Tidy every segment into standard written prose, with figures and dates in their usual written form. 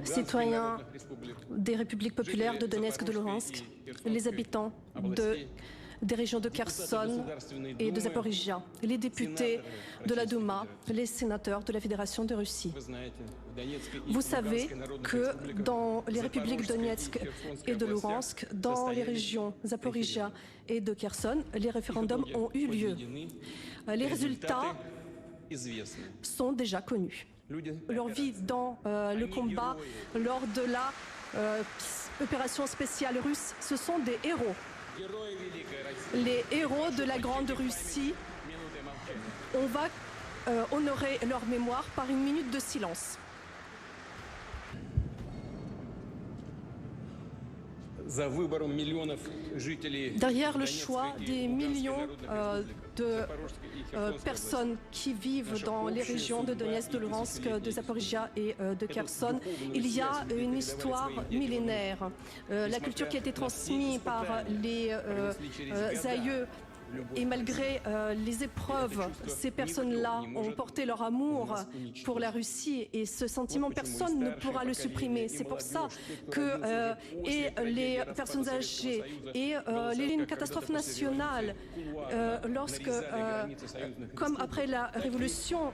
citoyens des républiques populaires de Donetsk et de Luhansk, les habitants des régions de Kherson et de Zaporizhia, les députés de la Douma, les sénateurs de la Fédération de Russie. Vous savez que dans les républiques de Donetsk et de Luhansk, dans les régions Zaporizhia et de Kherson, les référendums ont eu lieu. Les résultats sont déjà connus. Leur vie dans le combat, lors de la opération spéciale russe, ce sont des héros. Les héros de la Grande Russie. On va honorer leur mémoire par une minute de silence. Derrière le choix des millions de personnes qui vivent dans les régions de Donetsk, de Luhansk, de Zaporizhia et de Kherson, il y a une histoire millénaire. La culture qui a été transmise par les aïeux. Et malgré les épreuves, ces personnes-là ont porté leur amour pour la Russie et ce sentiment, personne ne pourra le supprimer. C'est pour ça que les personnes âgées et les catastrophes nationales, comme après la Révolution,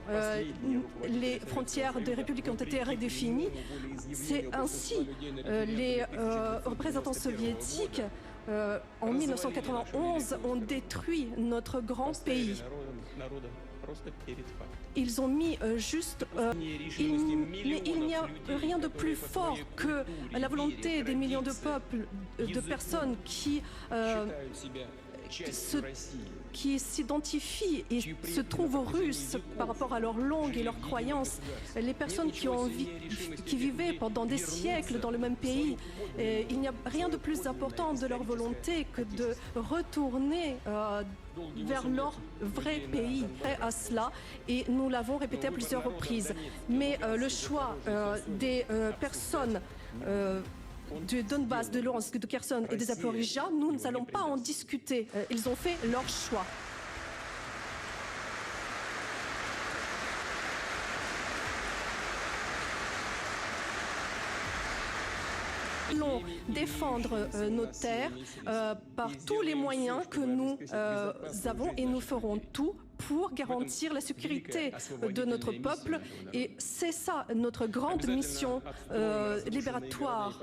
les frontières des républiques ont été redéfinies, c'est ainsi les représentants soviétiques en 1991, ont détruit notre grand pays. Ils ont mis juste... mais il n'y a rien de plus fort que la volonté des millions de peuples, de personnes qui s'identifient et se trouvent russes par rapport à leur langue et leurs croyances. Les personnes qui vivaient pendant des siècles dans le même pays, il n'y a rien de plus important de leur volonté que de retourner vers leur vrai pays. À cela, et nous l'avons répété à plusieurs reprises. Mais le choix des personnes du Donbass, de Luhansk, de Kherson et des Zaporizhia, nous n'allons pas en discuter. Ils ont fait leur choix. Nous allons défendre nos terres par tous les moyens que nous avons et nous ferons tout pour garantir la sécurité de notre peuple. Et c'est ça notre grande mission libératoire.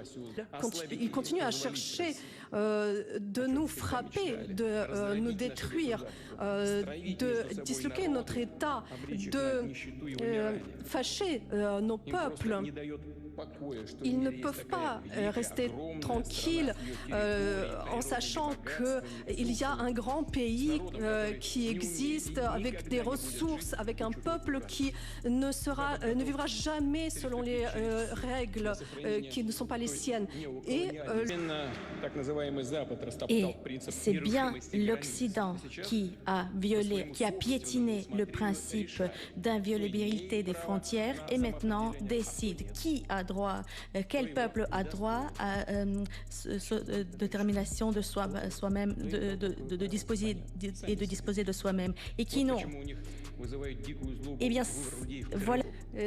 Ils continuent à chercher de nous frapper, de nous détruire, de disloquer notre État, de fâcher nos peuples. Ils ne peuvent pas rester tranquilles en sachant qu'il y a un grand pays qui existe avec des ressources, avec un peuple qui ne vivra jamais selon les règles qui ne sont pas les siennes. Et c'est bien l'Occident qui a piétiné le principe d'inviolabilité des frontières et maintenant décide qui a droit, quel peuple a droit à détermination de soi-même, de disposer de soi-même et qui non. Eh bien, voilà.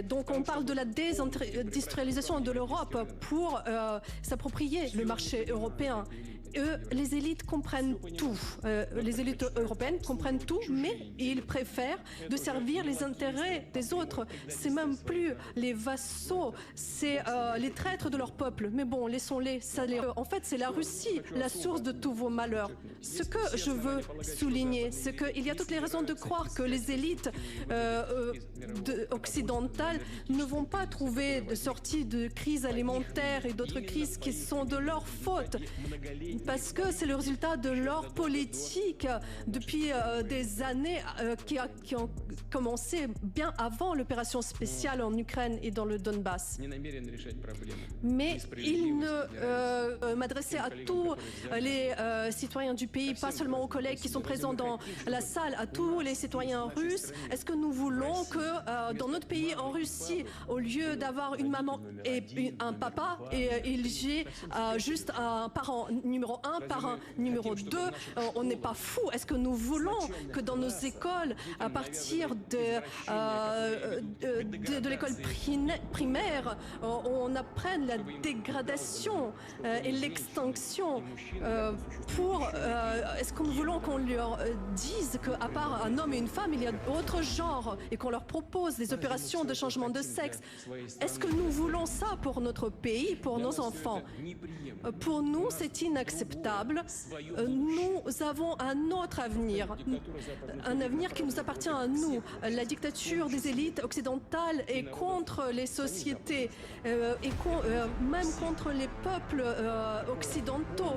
Donc on parle de la désindustrialisation de l'Europe pour s'approprier le marché européen. Les élites comprennent tout. Les élites européennes comprennent tout, mais ils préfèrent de servir les intérêts des autres. C'est même plus les vassaux, c'est les traîtres de leur peuple. Mais bon, laissons-les. En fait, c'est la Russie, la source de tous vos malheurs. Ce que je veux souligner, c'est qu'il y a toutes les raisons de croire que les élites occidentales ne vont pas trouver de sortie de crise alimentaire et d'autres crises qui sont de leur faute. Parce que c'est le résultat de leur politique depuis des années qui ont commencé bien avant l'opération spéciale en Ukraine et dans le Donbass. Mais il m'adressait à tous les citoyens du pays, pas seulement aux collègues qui sont présents dans la salle, à tous les citoyens russes. Est-ce que nous voulons que dans notre pays, en Russie, au lieu d'avoir une maman et un papa, il y ait juste un parent numéro numéro 1 par un numéro 2. On n'est pas fou. Est-ce que nous voulons que dans nos écoles, à partir de l'école primaire, on apprenne la dégradation et l'extinction est-ce que nous voulons qu'on leur dise qu'à part un homme et une femme, il y a d'autres genres et qu'on leur propose des opérations de changement de sexe? Est-ce que nous voulons ça pour notre pays, pour nos enfants? Pour nous, c'est inacceptable. Nous avons un autre avenir, un avenir qui nous appartient à nous. La dictature des élites occidentales est contre les sociétés et même contre les peuples occidentaux.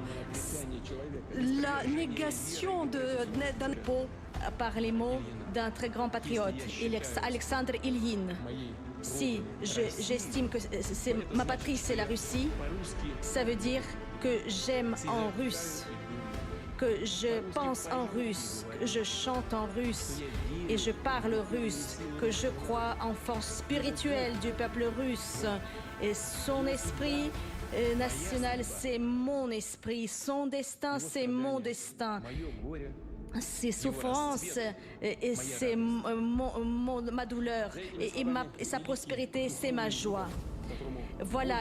La négation d'un par les mots d'un très grand patriote, Alexandre Ilyin. Si j'estime que ma patrie, c'est la Russie, ça veut dire que j'aime en russe, que je pense en russe, que je chante en russe et je parle russe, que je crois en force spirituelle du peuple russe et son esprit national, c'est mon esprit, son destin, c'est mon destin. Ses souffrances, et c'est ma douleur, et sa prospérité, c'est ma joie. Voilà